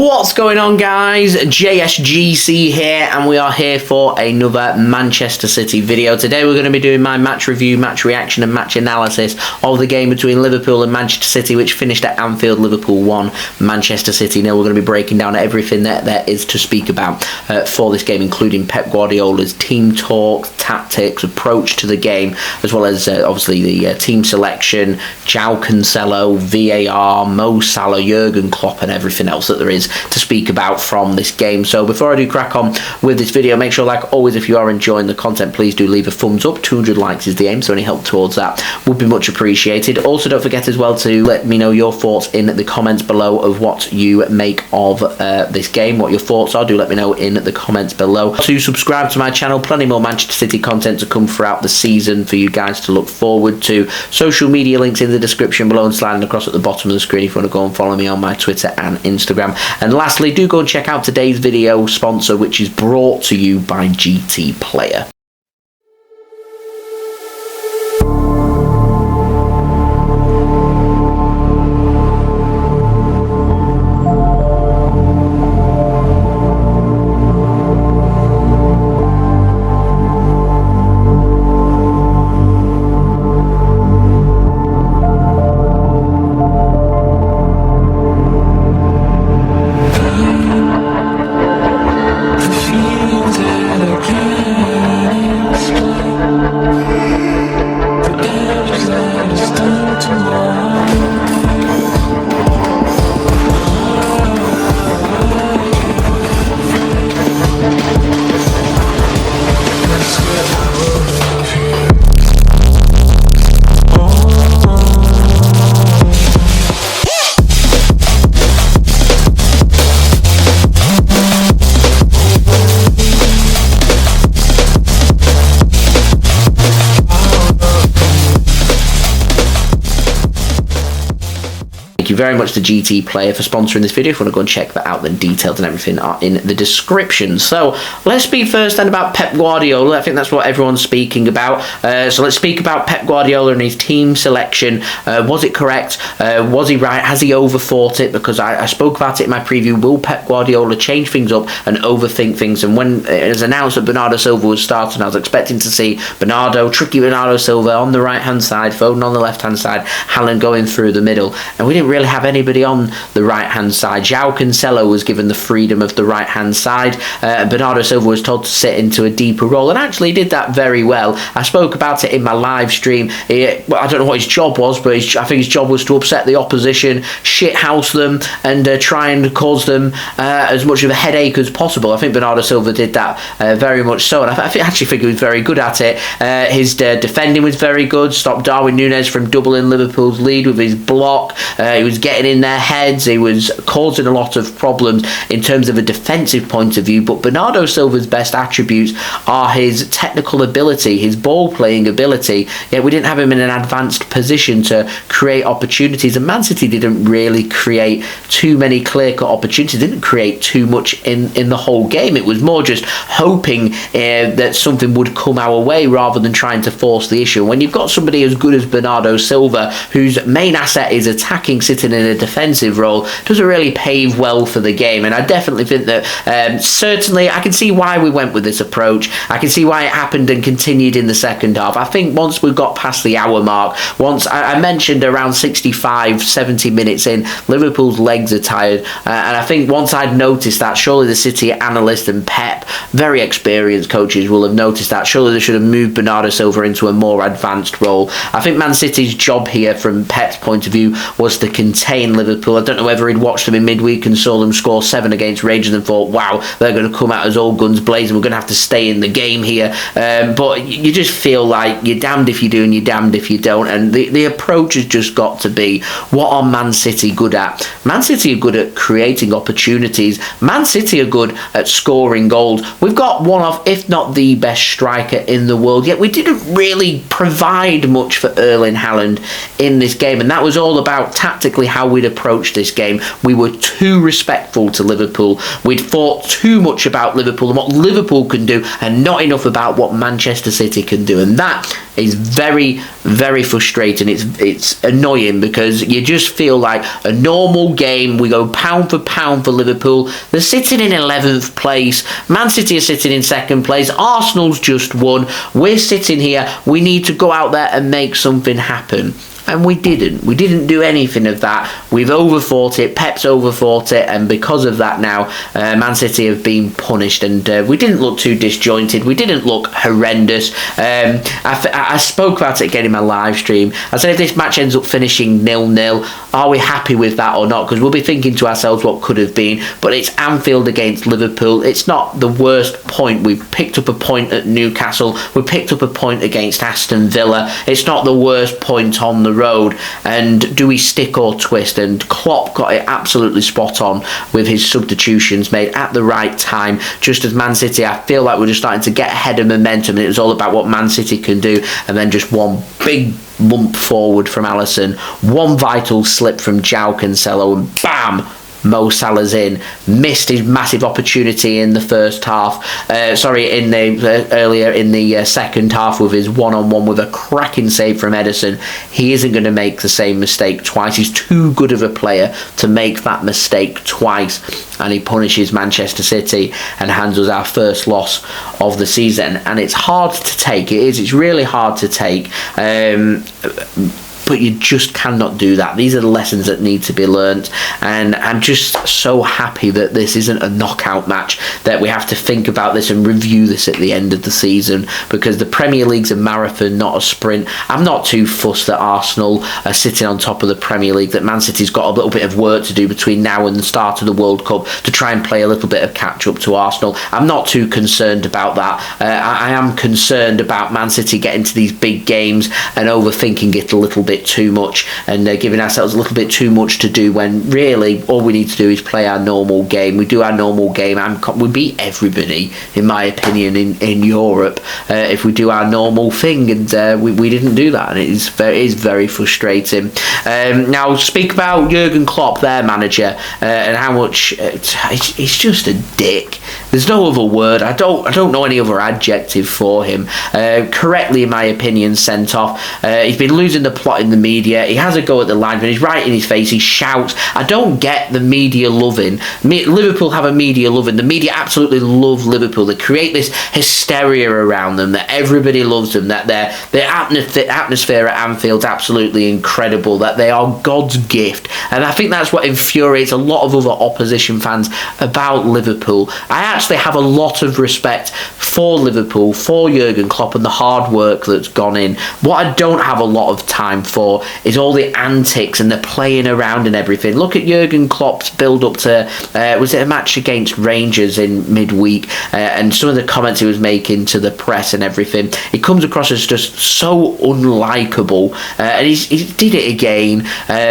What's going on, guys? JSGC here, and we are here for another Manchester City video. Today we're going to be doing my match review, match reaction and match analysis of the game between Liverpool and Manchester City, which finished at Anfield. Liverpool 1, Manchester City 0. We're going to be breaking down everything that there is to speak about for this game, including Pep Guardiola's team talk, tactics, approach to the game, as well as obviously the team selection, Joao Cancelo, VAR, Mo Salah, Jurgen Klopp and everything else that there is to speak about from this game. So before I do crack on with this video, make sure, like always, if you are enjoying the content, please do leave a thumbs up. 200 likes is the aim, so any help towards that would be much appreciated. Also, don't forget as well to let me know your thoughts in the comments below of what you make of this game, what your thoughts are. Do let me know in the comments below. To subscribe to my channel, plenty more Manchester City content to come throughout the season for you guys to look forward to. Social media links in the description below and sliding across at the bottom of the screen if you want to go and follow me on my Twitter and Instagram. And lastly, do go and check out today's video sponsor, which is brought to you by GT Player. Thank you very much to GT Player for sponsoring this video. If you want to go and check that out, then details and everything are in the description. So let's speak first then about Pep Guardiola. I think that's what everyone's speaking about. So let's speak about Pep Guardiola and his team selection. Was it correct? Was he right? Has he overthought it? Because I spoke about it in my preview. Will Pep Guardiola change things up and overthink things? And when it was announced that Bernardo Silva was starting, I was expecting to see tricky Bernardo Silva on the right hand side, Foden on the left hand side, Haaland going through the middle, and we didn't really have anybody on the right hand side. Joao Cancelo was given the freedom of the right hand side. Bernardo Silva was told to sit into a deeper role, and actually did that very well. I spoke about it in my live stream. I don't know what his job was, but I think his job was to upset the opposition, shithouse them, and try and cause them as much of a headache as possible. I think Bernardo Silva did that very much so, and I actually think he was very good at it. His defending was very good. Stopped Darwin Nunez from doubling Liverpool's lead with his block. He was getting in their heads. He was causing a lot of problems in terms of a defensive point of view. But Bernardo Silva's best attributes are his technical ability, his ball playing ability. Yet we didn't have him in an advanced position to create opportunities, and Man City didn't really create too many clear-cut opportunities. Didn't create too much in the whole game. It was more just hoping that something would come our way rather than trying to force the issue. When you've got somebody as good as Bernardo Silva, whose main asset is attacking, sitting in a defensive role, doesn't really pave well for the game. And I definitely think that certainly I can see why we went with this approach. I can see why it happened and continued in the second half. I think once we got past the hour mark, once I mentioned around 65, 70 minutes in, Liverpool's legs are tired, and I think once I'd noticed that, surely the City analyst and Pep, very experienced coaches, will have noticed that. Surely they should have moved Bernardo Silva into a more advanced role. I think Man City's job here, from Pep's point of view, was to contain Liverpool. I don't know whether he'd watched them in midweek and saw them score 7 against Rangers and thought, wow, they're going to come out as all guns blazing, we're going to have to stay in the game here. But you just feel like you're damned if you do and you're damned if you don't. And the approach has just got to be, what are Man City good at? Man City are good at creating opportunities. Man City are good at scoring goals. Arnold. We've got one of, if not the best striker in the world, yet we didn't really provide much for Erling Haaland in this game, and that was all about tactically how we'd approach this game. We were too respectful to Liverpool. We'd thought too much about Liverpool and what Liverpool can do, and not enough about what Manchester City can do, and that is very, very frustrating. It's annoying because you just feel like a normal game. We go pound for pound for Liverpool. They're sitting in 11th place. Man City are sitting in 2nd place. Arsenal's just won. We're sitting here. We need to go out there and make something happen. And we didn't. We didn't do anything of that. We've overthought it. Pep's overthought it. And because of that now, Man City have been punished. And we didn't look too disjointed. We didn't look horrendous. I spoke about it again in my live stream. I said if this match ends up finishing 0-0, are we happy with that or not? Because we'll be thinking to ourselves what could have been. But it's Anfield against Liverpool. It's not the worst point. We've picked up a point at Newcastle. We picked up a point against Aston Villa. It's not the worst point on the road. And do we stick or twist? And Klopp got it absolutely spot on with his substitutions made at the right time. Just as Man City, I feel like we're just starting to get ahead of momentum, and it was all about what Man City can do, and then just one big lump forward from Alisson, one vital slip from Joao Cancelo, and bam, Mo Salah's in. Missed his massive opportunity in the first half. Earlier in the second half with his one-on-one with a cracking save from Ederson. He isn't going to make the same mistake twice. He's too good of a player to make that mistake twice. And he punishes Manchester City and hands us our first loss of the season. And it's hard to take. It is. It's really hard to take. But you just cannot do that. These are the lessons that need to be learnt, and I'm just so happy that this isn't a knockout match, that we have to think about this and review this at the end of the season, because the Premier League's a marathon, not a sprint. I'm not too fussed that Arsenal are sitting on top of the Premier League, that Man City's got a little bit of work to do between now and the start of the World Cup to try and play a little bit of catch up to Arsenal. I'm not too concerned about that. I am concerned about Man City getting to these big games and overthinking it a little bit too much, and giving ourselves a little bit too much to do, when really all we need to do is play our normal game. We do our normal game. We beat everybody, in my opinion, in Europe if we do our normal thing, and we didn't do that, and it is very frustrating. Now, speak about Jurgen Klopp, their manager, and how much he's just a dick. There's no other word. I don't know any other adjective for him. Correctly, in my opinion, sent off. He's been losing the plot in the media. He has a go at the linesman. He's right in his face. He shouts. I don't get the media loving. Liverpool have a media loving. The media absolutely love Liverpool. They create this hysteria around them, that everybody loves them, that their atmosphere at Anfield's absolutely incredible, that they are God's gift. And I think that's what infuriates a lot of other opposition fans about Liverpool. I actually have a lot of respect for Liverpool, for Jurgen Klopp, and the hard work that's gone in. What I don't have a lot of time for is all the antics and the playing around and everything. Look at Jurgen Klopp's build up to was it a match against Rangers in midweek, and some of the comments he was making to the press and everything. He comes across as just so unlikable, and he did it again,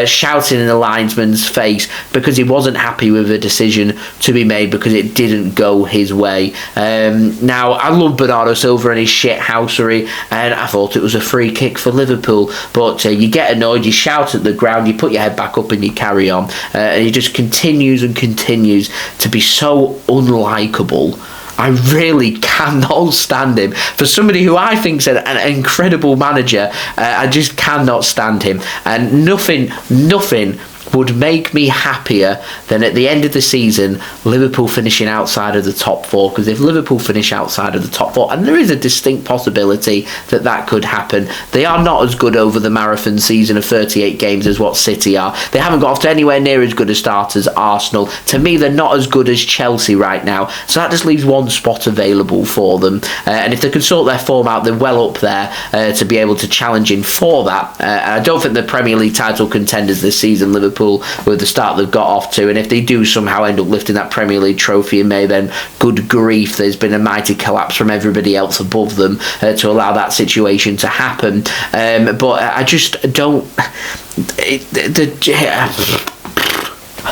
shouting in the linesman's face because he wasn't happy with a decision to be made because it didn't go his way. Now, I love Bernardo Silva and his shithousery, and I thought it was a free kick for Liverpool, but you get annoyed, you shout at the ground, you put your head back up and you carry on, and he just continues and continues to be so unlikable. I really cannot stand him. For somebody who I think is an incredible manager, I just cannot stand him. And nothing would make me happier than at the end of the season Liverpool finishing outside of the top four, because if Liverpool finish outside of the top four, and there is a distinct possibility that could happen, they are not as good over the marathon season of 38 games as what City are. They haven't got off to anywhere near as good a start as Arsenal. To me, they're not as good as Chelsea right now, so that just leaves one spot available for them, and if they can sort their form out, they're well up there to be able to challenge in for that. I don't think the Premier League title contenders this season, Liverpool, with the start they've got off to, and if they do somehow end up lifting that Premier League trophy in May, then good grief, there's been a mighty collapse from everybody else above them to allow that situation to happen. But I just don't.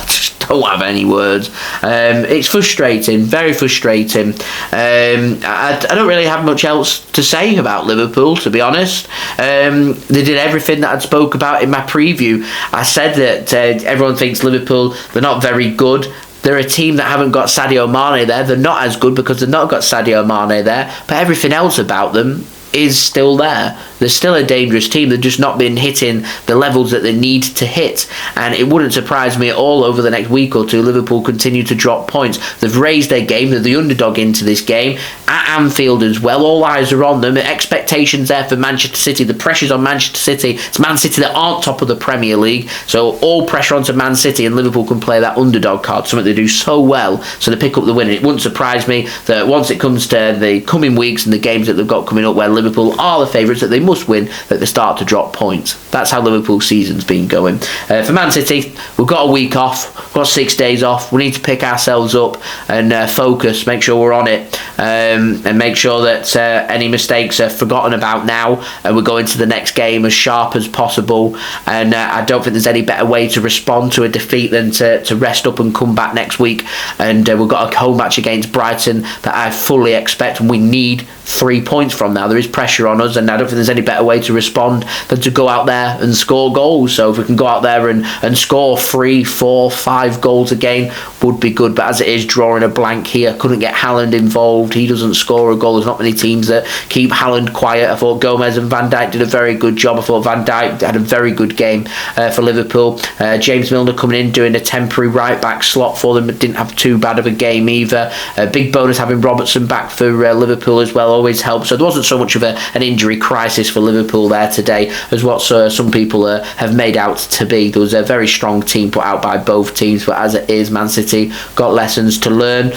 just don't have any words. It's frustrating, very frustrating. I don't really have much else to say about Liverpool, to be honest. They did everything that I'd spoke about in my preview. I said that everyone thinks Liverpool, they're not very good. They're a team that haven't got Sadio Mane there. They're not as good because they've not got Sadio Mane there. But everything else about them is still there. They're still a dangerous team. They've just not been hitting the levels that they need to hit. And it wouldn't surprise me at all over the next week or two, Liverpool continue to drop points. They've raised their game. They're the underdog into this game. At Anfield as well. All eyes are on them. Expectations there for Manchester City. The pressure's on Manchester City. It's Man City that aren't top of the Premier League. So all pressure onto Man City, and Liverpool can play that underdog card, something they do so well. So they pick up the win. And it wouldn't surprise me that once it comes to the coming weeks and the games that they've got coming up where Liverpool are the favourites, that they must win, that they start to drop points. That's how Liverpool's season's been going. For Man City, we've got a week off, we've got 6 days off. We need to pick ourselves up and focus, make sure we're on it, and make sure that any mistakes are forgotten about now, and we're going to the next game as sharp as possible. And I don't think there's any better way to respond to a defeat than to rest up and come back next week. And we've got a home match against Brighton that I fully expect, and we need 3 points from now. There is pressure on us, and I don't think there's any better way to respond than to go out there and score goals. So if we can go out there and score 3, 4, 5 goals again, would be good. But as it is, drawing a blank here. Couldn't get Haaland involved. He doesn't score a goal. There's not many teams that keep Haaland quiet. I thought Gomez and Van Dijk did a very good job. I thought Van Dijk had a very good game for Liverpool. James Milner coming in, doing a temporary right-back slot for them, but didn't have too bad of a game either. Big bonus having Robertson back for Liverpool as well always helps. So there wasn't so much of an injury crisis for Liverpool there today as what some people have made out to be. There was a very strong team put out by both teams, but as it is, Man City got lessons to learn.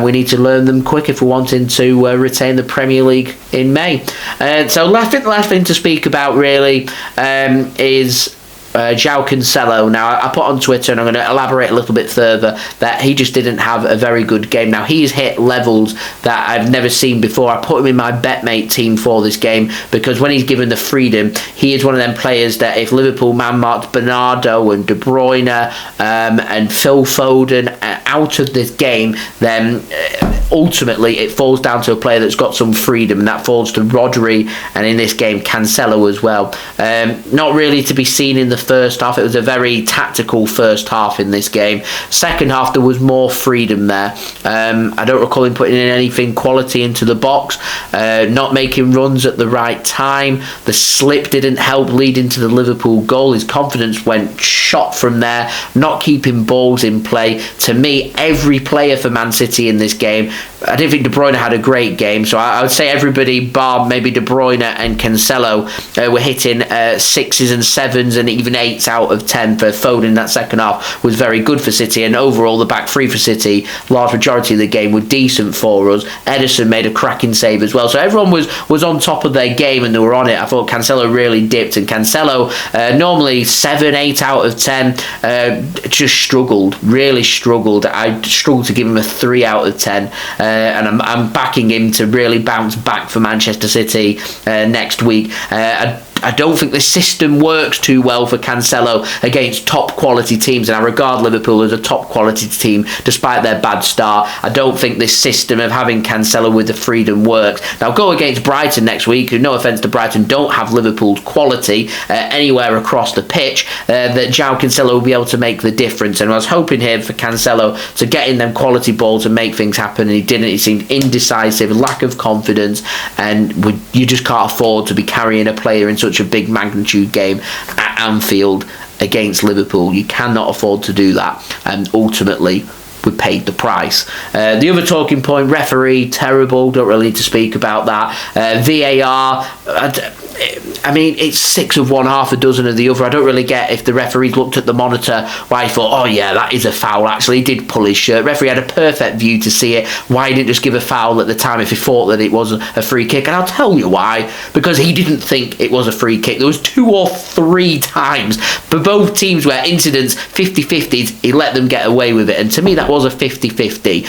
We need to learn them quick if we're wanting to retain the Premier League in May. So last thing to speak about really is Joao Cancelo. Now, I put on Twitter, and I'm going to elaborate a little bit further, that he just didn't have a very good game. Now, he's hit levels that I've never seen before. I put him in my betmate team for this game because when he's given the freedom, he is one of them players that if Liverpool man-marked Bernardo and De Bruyne and Phil Foden out of this game, then ultimately it falls down to a player that's got some freedom, and that falls to Rodri, and in this game Cancelo as well. Not really to be seen in the first half. It was a very tactical first half in this game. Second half there was more freedom there. I don't recall him putting in anything quality into the box, not making runs at the right time. The slip didn't help leading to the Liverpool goal. His confidence went shot from there, not keeping balls in play. To me, every player for Man City in this game, I didn't think De Bruyne had a great game, so I would say everybody bar maybe De Bruyne and Cancelo were hitting 6s and 7s and even 8s out of 10 for Foden. That second half was very good for City, and overall the back three for City, large majority of the game, were decent for us. Ederson made a cracking save as well, so everyone was on top of their game and they were on it. I thought Cancelo really dipped, and Cancelo normally 7, 8 out of 10 just struggled, really struggled. I struggled to give him a 3 out of 10. And I'm backing him to really bounce back for Manchester City next week. I don't think the system works too well for Cancelo against top quality teams, and I regard Liverpool as a top quality team despite their bad start. I don't think this system of having Cancelo with the freedom works. Now go against Brighton next week, who, no offence to Brighton, don't have Liverpool's quality anywhere across the pitch, that Joao Cancelo will be able to make the difference. And I was hoping here for Cancelo to get in them quality balls and make things happen, and he didn't. He seemed indecisive, lack of confidence, and you just can't afford to be carrying a player in such a big magnitude game at Anfield against Liverpool. You cannot afford to do that, and ultimately we paid the price. The other talking point, referee, terrible, don't really need to speak about that. VAR, I mean, it's 6 of one, half a dozen of the other. I don't really get if the referees looked at the monitor why he thought, oh yeah, that is a foul. Actually, he did pull his shirt. Referee had a perfect view to see it. Why he didn't just give a foul at the time if he thought that it was a free kick? And I'll tell you why. Because he didn't think it was a free kick. There was 2 or 3 times for both teams where incidents 50-50s, he let them get away with it. And to me, that was a 50-50.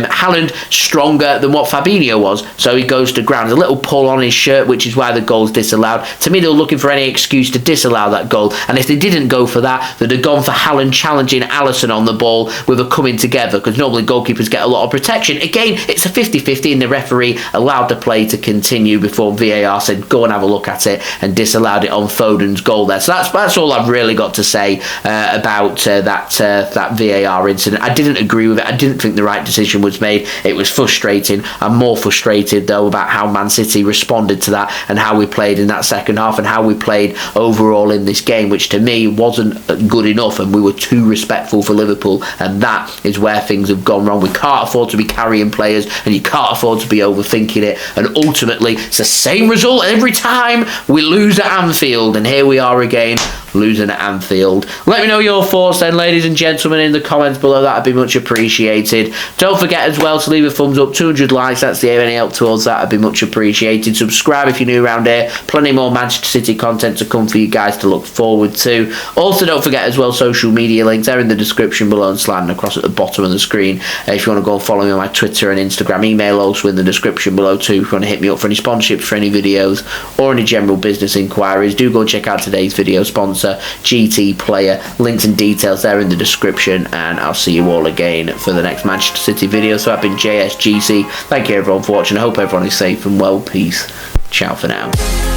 Haaland stronger than what Fabinho was, so he goes to ground. A little pull on his shirt, which is why the goal's disallowed. To me, they were looking for any excuse to disallow that goal. And if they didn't go for that, they'd have gone for Haaland challenging Alisson on the ball with a coming together, because normally goalkeepers get a lot of protection. Again, it's a 50-50 and the referee allowed the play to continue before VAR said go and have a look at it and disallowed it on Foden's goal there. So that's all I've really got to say about that VAR incident. I didn't agree with it. I didn't think the right decision was made. It was frustrating. I'm more frustrated though about how Man City responded to that and how we played in that second half and how we played overall in this game, which to me wasn't good enough, and we were too respectful for Liverpool, and that is where things have gone wrong. We can't afford to be carrying players, and you can't afford to be overthinking it, and ultimately it's the same result every time. We lose at Anfield, and here we are again losing at Anfield. Let me know your thoughts then, ladies and gentlemen, in the comments below. That'd be much appreciated. Don't forget as well to leave a thumbs up. 200 likes, that's the aim. Any help towards that would be much appreciated. Subscribe if you're new around here. Plenty more Manchester City content to come for you guys to look forward to. Also, don't forget as well, social media links, they're in the description below and sliding across at the bottom of the screen. If you want to go and follow me on my Twitter and Instagram, email also in the description below too. If you want to hit me up for any sponsorships for any videos or any general business inquiries, do go and check out today's video sponsor, GT Player. Links and details there in the description, and I'll see you all again for the next Manchester City video. So I've been JSGC. Thank you everyone for watching. I hope everyone is safe and well. Peace. Ciao for now.